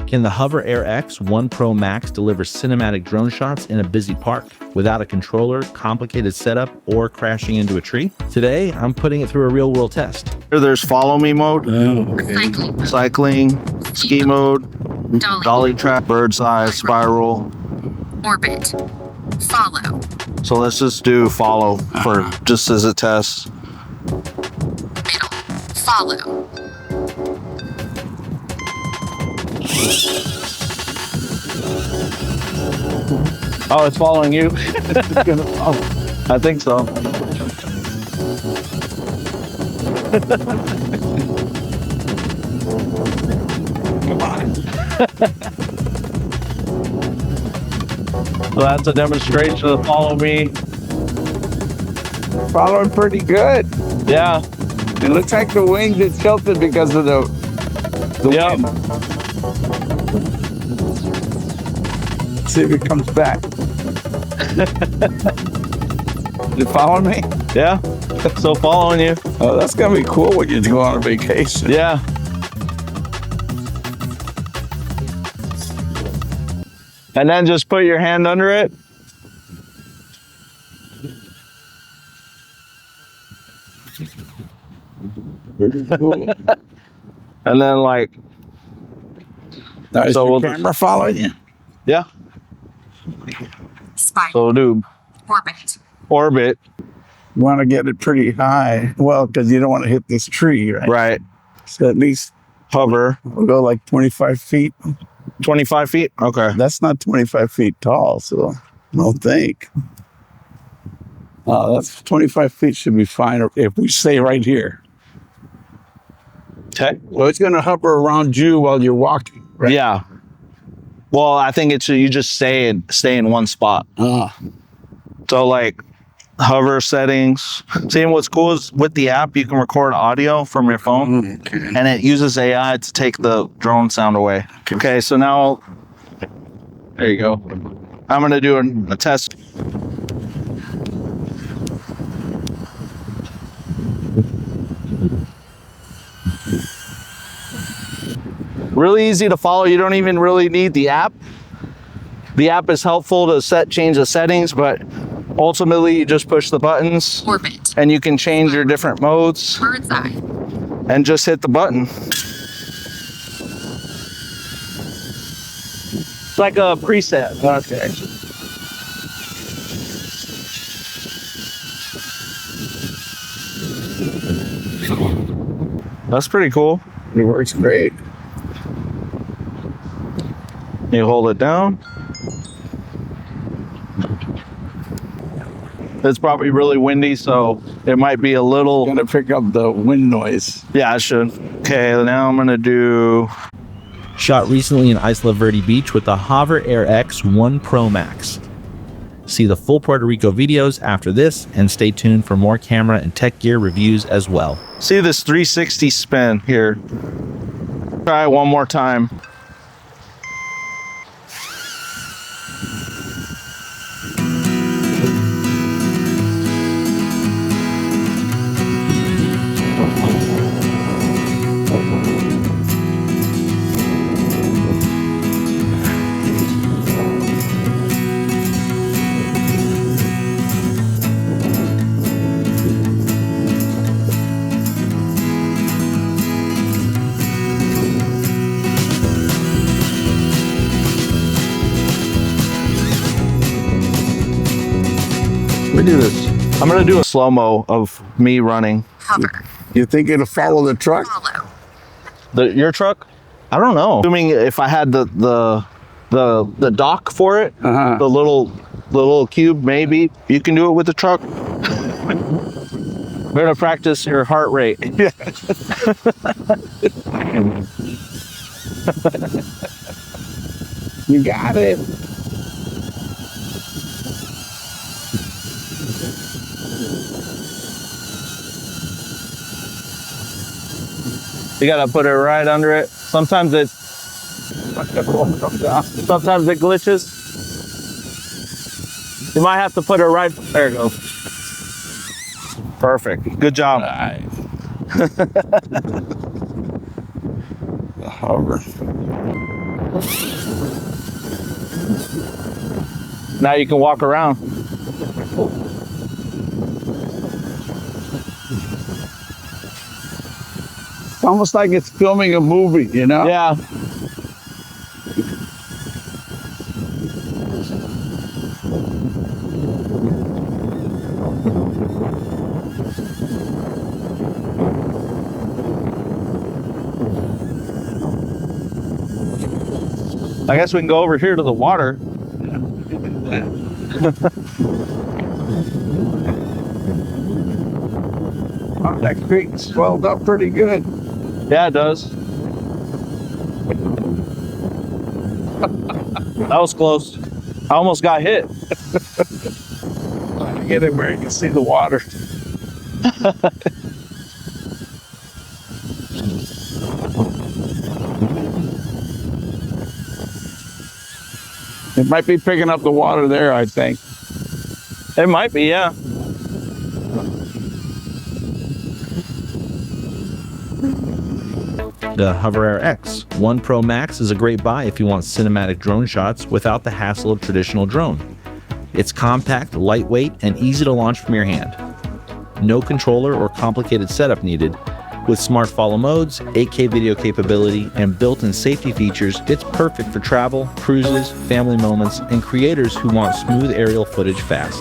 Can the HoverAir X1 Pro Max deliver cinematic drone shots in a busy park without a controller, complicated setup, or crashing into a tree? Today, I'm putting it through a real-world test. There's follow me mode, cycling, ski mode, dolly track, bird's eye, spiral, orbit, follow. So let's just do follow for just as a test. Middle, follow. Oh, it's following you. I think so. Come on. So that's a demonstration of follow me. Following pretty good. Yeah. It looks like the wings is tilted because of the wind. Let's see if it comes back. You following me? Yeah. So following you. Oh, that's gonna be cool when you go on a vacation. Yeah. And then just put your hand under it. Cool. And then like, Now, is So your we'll camera following you? yeah. Spiral, So we'll do orbit. orbit. You want to get it pretty high. Well, because you don't want to hit this tree, right? Right. So at least Hover. we'll go like 25 feet. 25 feet. Okay. That's not 25 feet tall, so I don't think. That's 25 feet should be fine if we stay right here. Okay. Well, it's going to hover around you while you're walking, right? Yeah. Well, I think it's you just stay in one spot. So like hover settings. See, what's cool is with the app you can record audio from your phone, and it uses AI to take the drone sound away. Okay, so now there you go. I'm gonna do a test. Really easy to follow. You don't even really need the app. The app is helpful to change the settings, but ultimately you just push the buttons Orbit, and you can change your different modes bird's eye. and just hit the button. It's like a preset. Okay. That's pretty cool. It works great. You hold it down. It's probably really windy, so it might be a little. Going to pick up the wind noise. Yeah, it should. Okay, now I'm gonna do. Shot recently in Isla Verde Beach with the HoverAir X1 Pro Max. See the full Puerto Rico videos after this, and stay tuned for more camera and tech gear reviews as well. See this 360 spin here. Try it one more time. We do this. I'm gonna do a slow-mo of me running. Hover, You think it'll follow the truck? follow. Your truck? I don't know. Assuming if I had the dock for it, Uh-huh. the little cube, maybe you can do it with the truck. We're gonna practice your heart rate. You got it. You gotta put it right under it. Sometimes it glitches. You might have to put it right. There it goes. Perfect. Good job. Nice. Hover. Now you can walk around. It's almost like it's filming a movie, you know? Yeah. I guess we can go over here to the water. Oh, that creek swelled up pretty good. Yeah, it does. That was close. I almost got hit. Get it where you can see the water. It might be picking up the water there, I think. It might be, yeah. The HoverAir X1 Pro Max is a great buy if you want cinematic drone shots without the hassle of traditional drone. It's compact, lightweight, and easy to launch from your hand. No controller or complicated setup needed. With smart follow modes, 8K video capability, and built-in safety features, it's perfect for travel, cruises, family moments, and creators who want smooth aerial footage fast.